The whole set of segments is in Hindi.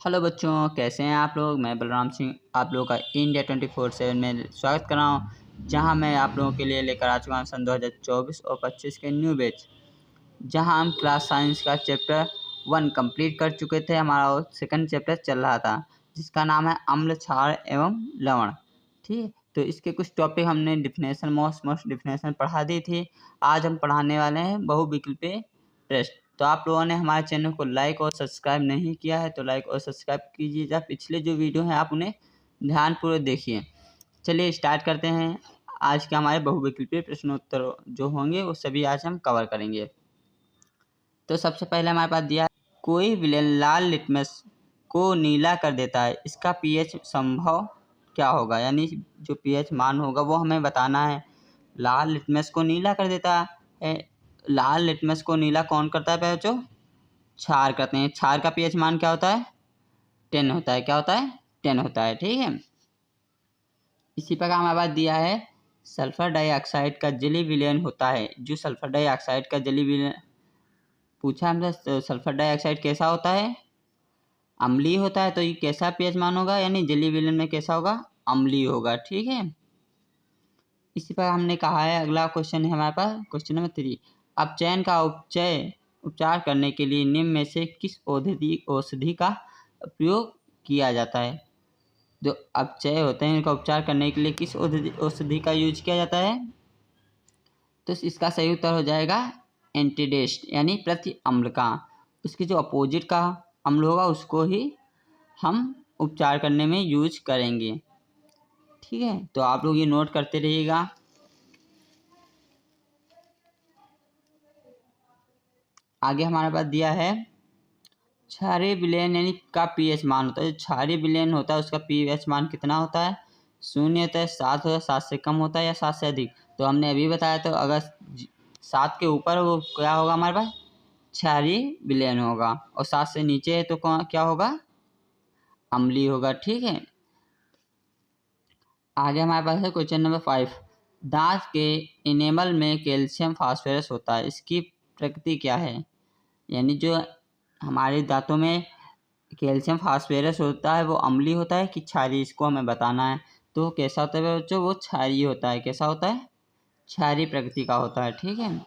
हेलो बच्चों, कैसे हैं आप लोग। मैं बलराम सिंह आप लोगों का इंडिया 24/7 में स्वागत कर रहा हूं, जहां मैं आप लोगों के लिए लेकर आ चुका हूं सन 2024 और 25 के न्यू बैच, जहां हम क्लास साइंस का चैप्टर 1 कंप्लीट कर चुके थे। हमारा वो सेकंड चैप्टर चल रहा था जिसका नाम है अम्ल, क्षार एवं लवण। ठीक है, तो इसके कुछ टॉपिक हमने डिफिनेशन मोस्ट डिफिनेशन पढ़ा दी थी। आज हम पढ़ाने वाले हैं बहुविकल्पीय प्रश्न। तो आप लोगों ने हमारे चैनल को लाइक और सब्सक्राइब नहीं किया है तो लाइक और सब्सक्राइब कीजिएगा। पिछले जो वीडियो हैं आप उन्हें ध्यानपूर्वक देखिए। चलिए स्टार्ट करते हैं। आज के हमारे बहुविकल्पीय प्रश्नोत्तर जो होंगे वो सभी आज हम कवर करेंगे। तो सबसे पहले हमारे पास दिया है, कोई विलेन लाल लिटमस को नीला कर देता है, इसका पीएच संभव क्या होगा। यानी जो पीएच मान होगा वो हमें बताना है। लाल लिटमस को नीला कर देता है। लाल लिटमस को नीला कौन करता है बच्चों? क्षार करते हैं। क्षार का पीएच मान क्या होता है? 10 होता है। क्या होता है? 10 होता है। ठीक है, इसी प्रकार हमारे पास दिया है, सल्फर डाइऑक्साइड का जली विलयन होता है। जो सल्फर डाइऑक्साइड का जली विलयन पूछा हमसे, सल्फर डाइऑक्साइड कैसा होता है? अम्लीय होता है। तो ये कैसा पीएच मान होगा? यानी जली विलयन में कैसा होगा? अम्लीय होगा। ठीक है, इसी पर हमने कहा है, अगला क्वेश्चन है हमारे पास क्वेश्चन नंबर 3। अपचयन का उपचार करने के लिए निम्न में से किस औषधि का उपयोग किया जाता है? जो अपचय होते हैं इनका उपचार करने के लिए किस औषधि का यूज किया जाता है? तो इसका सही उत्तर हो जाएगा एंटीडेस्ट, यानी प्रति अम्ल का। उसके जो अपोजिट का अम्ल होगा उसको ही हम उपचार करने में यूज करेंगे। ठीक है, तो आप लोग ये नोट करते रहिएगा। आगे हमारे पास दिया है, क्षारीय विलयन यानी का पीएच मान होता है। जो क्षारीय विलयन होता है उसका पीएच मान कितना होता है? 0 होता है, 7 होता है, 7 से कम होता है या 7 से अधिक। तो हमने अभी बताया, तो अगर 7 के ऊपर वो क्या होगा हमारे पास? क्षारीय विलयन होगा। और 7 से नीचे है तो क्या होगा? अम्लीय होगा। ठीक है, आगे हमारे पास है क्वेश्चन नंबर 5। दांत के इनेमल में कैल्शियम फास्फोरस होता है, इसकी प्रकृति क्या है? यानी जो हमारे दांतों में कैल्शियम फास्फोरस होता है वो अम्लीय होता है कि क्षारीय, इसको हमें बताना है। तो कैसा होता है बच्चों? वो क्षारीय होता है। कैसा होता है? क्षारीय प्रकृति का होता है। ठीक है,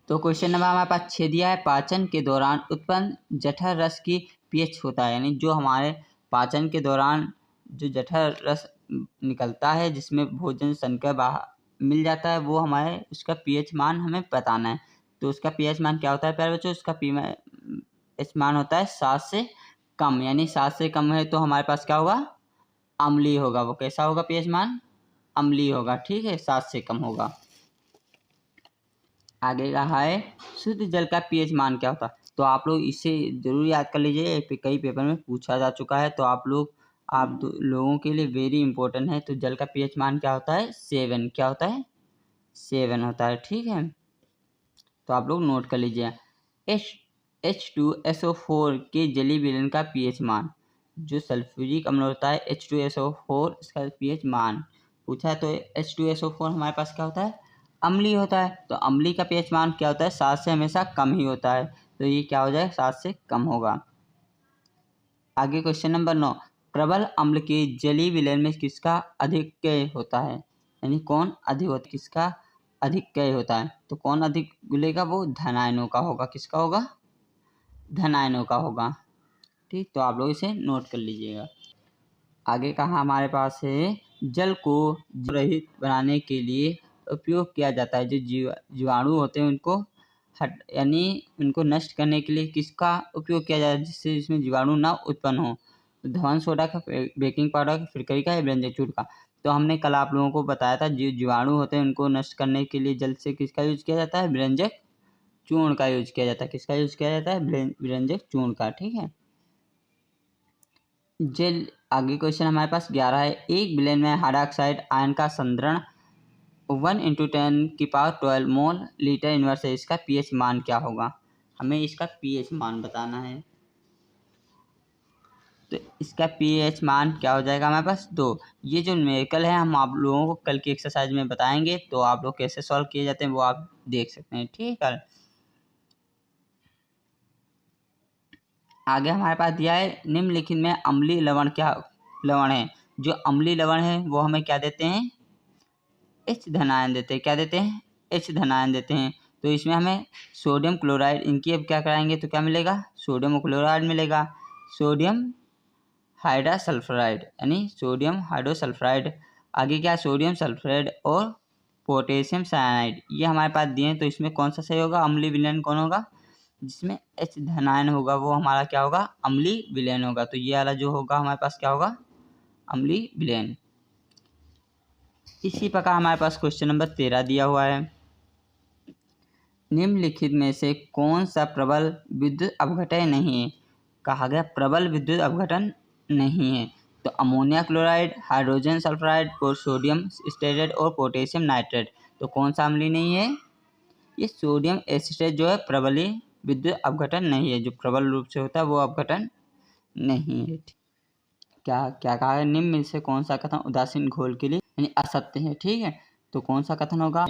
तो क्वेश्चन नंबर हमारे पास 6 दिया है, पाचन के दौरान उत्पन्न जठर रस की पीएच होता है। यानी जो हमारे पाचन के दौरान जो जठर रस निकलता है जिसमें भोजन संकर बाहर मिल जाता है, वो हमारे उसका पीएच मान हमें बताना है। तो उसका पीएच मान क्या होता है प्यारे बच्चों? उसका पीएच मान होता है 7 से कम। यानी 7 से कम है तो हमारे पास क्या होगा? अम्लीय होगा। वो कैसा होगा पीएच मान? अम्लीय होगा। ठीक है, 7 से कम होगा। आगे रहा है, शुद्ध जल का पीएच मान क्या होता है? तो आप लोग इसे जरूर याद कर लीजिए, कई पेपर में पूछा जा चुका है। तो आप लोगों के लिए वेरी इंपॉर्टेंट है। तो जल का पीएच मान क्या होता है? 7। क्या होता है? 7 होता है। ठीक है, तो आप लोग नोट कर लीजिए। H2SO4 के जलीय विलयन का पीएच मान, जो सल्फ्यूरिक अम्ल होता है H2SO4, इसका पीएच मान पूछा है। तो H2SO4 हमारे पास क्या होता है? अम्लीय होता है। तो अम्लीय का पीएच मान क्या होता है? 7 से हमेशा कम ही होता है। तो ये क्या हो जाएगा? 7 से कम होगा। आगे क्वेश्चन नंबर 9, प्रबल अम्ल के जलीय विलयन में किसका अधिक्य होता है? यानी कौन अधिक होता है? किसका अधिक्य होता है? तो कौन अधिक घुलेगा? वो धन आयनों का होगा। किसका होगा? धन आयनों का होगा। ठीक, तो आप लोग इसे नोट कर लीजिएगा। आगे कहा हमारे पास है, जल को रहित बनाने के लिए उपयोग किया जाता है। जो जीवाणु होते हैं उनको यानी उनको नष्ट करने के लिए किसका उपयोग किया जाता है जिससे इसमें जीवाणु ना उत्पन्न हो? धवन सोडा का, बेकिंग पाउडर का, फिरकरी का या व्यंजक चूर्ण का। तो हमने कल आप लोगों को बताया था, जो जीवाणु होते हैं उनको नष्ट करने के लिए जल से किसका यूज किया जाता है? व्यंजक चूर्ण का यूज किया जाता है। किसका यूज किया जाता है? व्यंजक चूर्ण का। ठीक है, जेल। आगे क्वेश्चन हमारे पास 11 है, एक विलयन में हाइड्रोक्साइड आयन का संद्रण 1 × 10⁻12 मोल लीटर इनवर्स है, इसका पीएच मान क्या होगा? हमें इसका पीएच मान बताना है। तो इसका पीएच मान क्या हो जाएगा हमारे पास? 2। ये जो न्यूमेरिकल है हम आप लोगों को कल की एक्सरसाइज में बताएंगे, तो आप लोग कैसे सॉल्व किए जाते हैं वो आप देख सकते हैं। ठीक है, आगे हमारे पास दिया है निम्नलिखित में अम्लीय लवण क्या लवण है। जो अम्लीय लवण है वो हमें क्या देते हैं, H धनायन देते हैं। क्या देते हैं, H धनायन देते हैं। तो इसमें हमें सोडियम क्लोराइड, इनकी अब क्या कराएंगे तो क्या मिलेगा, सोडियम क्लोराइड मिलेगा। सोडियम हाइड्रोसल्फाइड यानी सोडियम हाइड्रोसल्फाइड। आगे क्या, सोडियम सल्फाइड और पोटेशियम साइनाइड, ये हमारे पास दिए हैं। तो इसमें कौन सा सही होगा, अम्लीय विलयन कौन होगा, जिसमें H धनायन होगा वो हमारा क्या होगा, अम्लीय विलयन होगा। तो ये वाला जो होगा हमारे पास क्या होगा, अम्लीय विलयन। इसी प्रकार हमारे पास क्वेश्चन नंबर 13 दिया हुआ है। निम्नलिखित में से कौन सा प्रबल विद्युत अपघटन नहीं है। कहा गया प्रबल विद्युत अपघटन नहीं है। तो अमोनिया क्लोराइड, हाइड्रोजन सल्फाइड और सोडियम स्टेरेट और पोटेशियम नाइट्रेट। तो कौन सा अम्लीय नहीं है, ये सोडियम एसिटेट जो है प्रबलीय विद्युत अपघटन नहीं है। जो प्रबल रूप से होता है वो अपघटन नहीं है। क्या क्या कहा है, निम्न में से कौन सा कथन उदासीन घोल के लिए यानी असत्य है। ठीक है, तो कौन सा कथन होगा,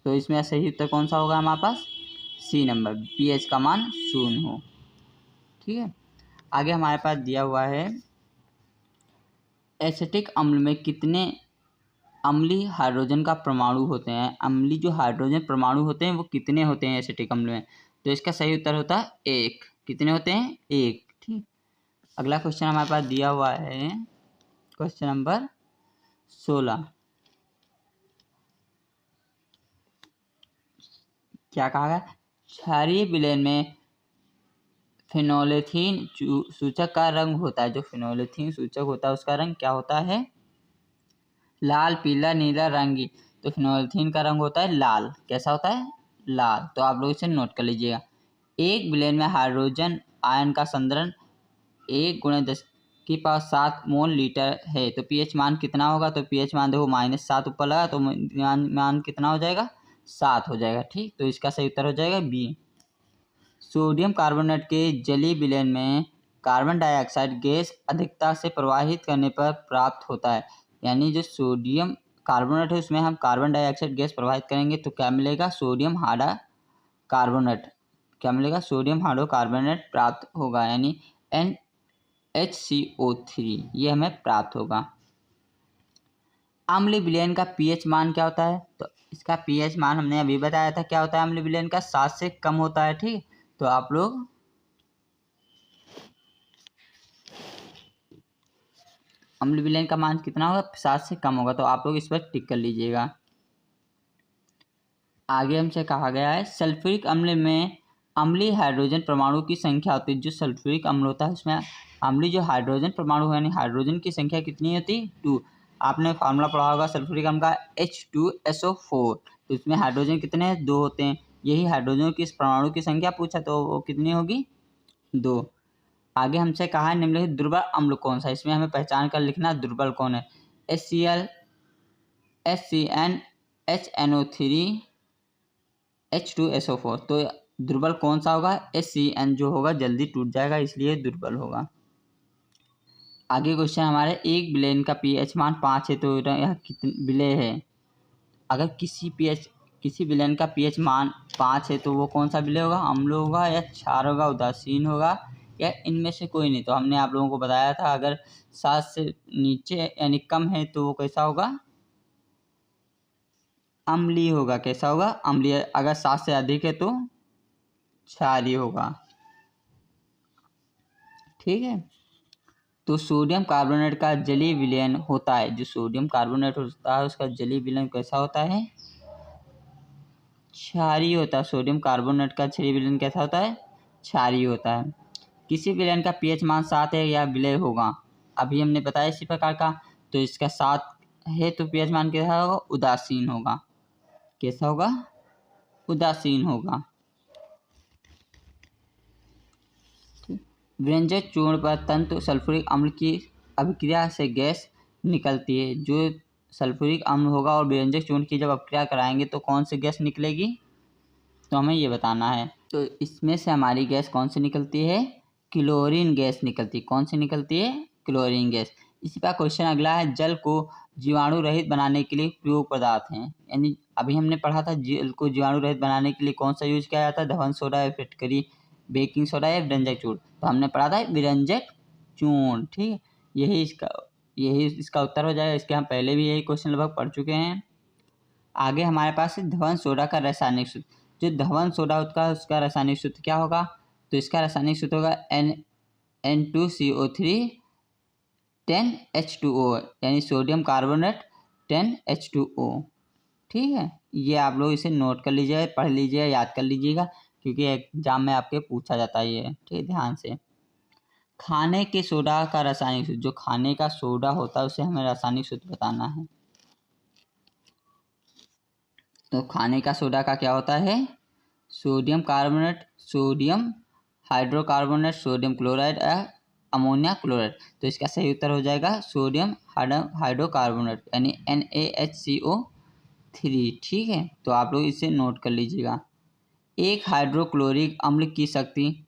तो इसमें सही उत्तर कौन सा होगा हमारे पास, सी नंबर, pH का मान 0 हो। ठीक है, आगे हमारे पास दिया हुआ है एसिटिक अम्ल में कितने अम्लीय हाइड्रोजन का परमाणु होते हैं। अम्लीय जो हाइड्रोजन परमाणु होते हैं वो कितने होते हैं एसिटिक अम्ल में। तो इसका सही उत्तर होता है 1। कितने होते हैं, 1। ठीक, अगला क्वेश्चन हमारे पास दिया हुआ है क्वेश्चन नंबर 16। क्या कहा गया, क्षारीय विलयन में फिनोलेथीन सूचक का रंग होता है। जो फिनोलेथीन सूचक होता है उसका रंग क्या होता है, लाल, पीला, नीला, रंगी। तो फिनोलेथीन का रंग होता है लाल। कैसा होता है, लाल। तो आप लोग इसे नोट कर लीजिएगा। एक विलयन में हाइड्रोजन आयन का संदरण 1×10⁷ मोल लीटर है। तो pH मान कितना होगा, तो pH मान देखो -7 ऊपर लगा तो मान कितना हो जाएगा, 7 हो जाएगा। ठीक, तो इसका सही उत्तर हो जाएगा बी। सोडियम कार्बोनेट के जलीय विलयन में कार्बन डाइऑक्साइड गैस अधिकता से प्रवाहित करने पर प्राप्त होता है। यानी जो सोडियम कार्बोनेट है उसमें हम कार्बन डाइऑक्साइड गैस प्रवाहित करेंगे तो क्या मिलेगा, सोडियम हाइड्रो कार्बोनेट। क्या मिलेगा, सोडियम हाइड्रो कार्बोनेट प्राप्त होगा, यानी NHCO3 ये हमें प्राप्त होगा। अम्लीय विलयन का pH मान क्या होता है, तो इसका pH मान हमने अभी बताया था क्या होता है, अम्लीय विलयन का 7 से कम होता है। ठीक, तो आप लोग अम्लीय विलयन का मान कितना होगा, 7 से कम होगा। तो आप लोग इस पर टिक कर लीजिएगा। आगे हमसे कहा गया है सल्फ्यूरिक अम्ल में अम्लीय हाइड्रोजन परमाणु की संख्या होती है। जो सल्फ्यूरिक अम्ल होता है उसमें अम्लीय जो हाइड्रोजन परमाणु है यानी हाइड्रोजन की संख्या कितनी होती है, 2। आपने फार्मूला पढ़ा होगा सल्फ्यूरिक अम्ल का H2SO4। तो इसमें हाइड्रोजन कितने हैं, 2 होते हैं। यही हाइड्रोजन की परमाणु की संख्या पूछा तो वो कितनी होगी, 2। आगे हमसे कहा है निम्नलिखित दुर्बल अम्ल कौन सा। इसमें हमें पहचान कर लिखना दुर्बल कौन है, HCl, HCN, HNO3, H2SO4। तो दुर्बल कौन सा होगा, HCN जो होगा जल्दी टूट जाएगा इसलिए दुर्बल होगा। आगे क्वेश्चन हमारे एक विलयन का pH मान 5 है तो यह कितने विलय है। अगर किसी विलयन का pH मान 5 है तो वो कौन सा विलय होगा, अम्ल होगा या क्षार होगा, उदासीन होगा या इनमें से कोई नहीं। तो हमने आप लोगों को बताया था अगर 7 से नीचे यानी कम है तो वो कैसा होगा, अम्लीय होगा। कैसा होगा, अम्लीय। अगर 7 से अधिक है तो क्षारीय होगा। ठीक है, तो सोडियम कार्बोनेट का जलीय विलयन होता है। जो सोडियम कार्बोनेट होता है उसका जलीय विलयन कैसा होता है, क्षारीय होता है। सोडियम कार्बोनेट का जलीय विलयन कैसा होता है, क्षारीय होता है। किसी विलयन का pH मान 7 है या विलय होगा, अभी हमने बताया इसी प्रकार का। तो इसका 7 है तो pH मान कैसा होगा, उदासीन होगा। कैसा होगा, उदासीन होगा। व्यंजक चूर्ण पर तंतु सल्फ्यूरिक अम्ल की अभिक्रिया से गैस निकलती है। जो सल्फ्यूरिक अम्ल होगा और व्यंजक चूर्ण की जब अभिक्रिया कराएंगे तो कौन सी गैस निकलेगी, तो हमें ये बताना है। तो इसमें से हमारी गैस कौन सी निकलती है, क्लोरीन गैस निकलती है। कौन सी निकलती है, क्लोरीन गैस। इसी का क्वेश्चन अगला है जल को जीवाणु रहित बनाने के लिए प्रयोग पदार्थ हैं। यानी अभी हमने पढ़ा था जल को जीवाणु रहित बनाने के लिए कौन सा यूज किया जाता है, धवन सोडा या फिटकरी बेकिंग सोडा या विरंजक चूर्ण, तो हमने पढ़ा था विरंजक चूर्ण। ठीक है, यही इसका उत्तर हो जाएगा। इसके हम पहले भी यही क्वेश्चन लगभग पढ़ चुके हैं। आगे हमारे पास है धवन सोडा का रासायनिक सूत्र। जो धवन सोडा होता है उसका रासायनिक सूत्र क्या होगा, तो इसका रासायनिक सूत्र होगा N2CO3 10H2O, यानी सोडियम कार्बोनेट 10H2O। ठीक है, ये आप लोग इसे नोट कर लीजिएगा, पढ़ लीजिएगा, याद कर लीजिएगा, क्योंकि एग्जाम में आपके पूछा जाता है ये। ठीक है, ध्यान से। खाने के सोडा का रासायनिक सूत्र, जो खाने का सोडा होता है उसे हमें रासायनिक सूत्र बताना है। तो खाने का सोडा का क्या होता है, sodium carbonate, sodium hydrocarbonate, sodium chloride या अमोनिया क्लोराइड। तो इसका सही उत्तर हो जाएगा सोडियम हाइड्रोकार्बोनेट, यानी NaHCO3। ठीक है, तो आप लोग इसे नोट कर लीजिएगा। एक हाइड्रोक्लोरिक अम्ल की शक्ति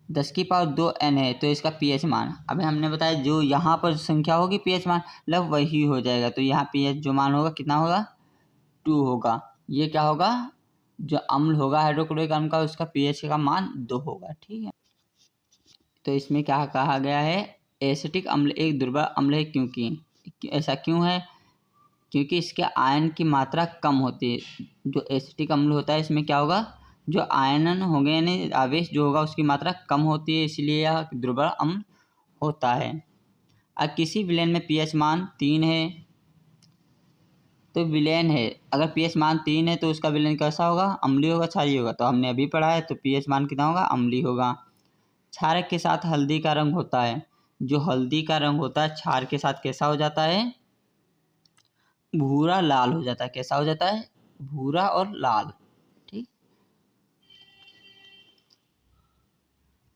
10⁻² N है, तो इसका pH मान, अभी हमने बताया जो यहाँ पर संख्या होगी pH मान मतलब वही हो जाएगा। तो यहाँ pH जो मान होगा कितना होगा, 2 होगा। ये क्या होगा, जो अम्ल होगा हाइड्रोक्लोरिक अम्ल का उसका pH का मान 2 होगा। ठीक है, तो इसमें क्या कहा गया है, एसिटिक अम्ल एक दुर्बल अम्ल है। क्योंकि ऐसा क्यों है, क्योंकि इसके आयन की मात्रा कम होती है। जो एसिटिक अम्ल होता है इसमें क्या होगा, जो आयन होंगे यानी आवेश जो होगा उसकी मात्रा कम होती है, इसलिए यह दुर्बल अम्ल होता है। अब किसी विलेन में pH मान 3 है, तो विलेन है, अगर pH मान 3 है तो उसका विलेन कैसा होगा, अम्लीय होगा, क्षारीय होगा। तो हमने अभी पढ़ा है, तो pH मान कितना होगा, अम्लीय होगा। क्षारक के साथ हल्दी का रंग होता है, जो हल्दी का रंग होता है क्षार के साथ कैसा हो जाता है, भूरा लाल हो जाता है। कैसा हो जाता है, भूरा और लाल। ठीक,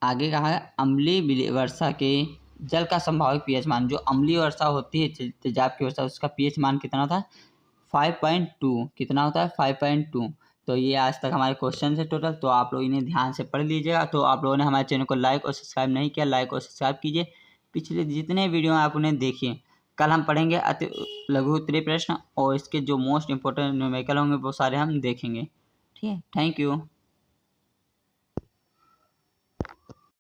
आगे कहा है अम्लीय वर्षा के जल का संभावित pH मान। जो अम्लीय वर्षा होती है, तेजाब की वर्षा, उसका pH मान कितना होता है, 5.2। कितना होता है, 5.2। तो ये आज तक हमारे क्वेश्चन है टोटल, तो आप लोग इन्हें ध्यान से पढ़ लीजिएगा। तो आप लोगों ने हमारे चैनल को लाइक और सब्सक्राइब नहीं किया, लाइक और सब्सक्राइब कीजिए। पिछले जितने वीडियो हैं आप उन्हें देखिए। कल हम पढ़ेंगे अति लघु उत्तरीय प्रश्न, और इसके जो मोस्ट इंपॉर्टेंट न्यूमेरिकल होंगे वो सारे हम देखेंगे। ठीक है, थैंक यू।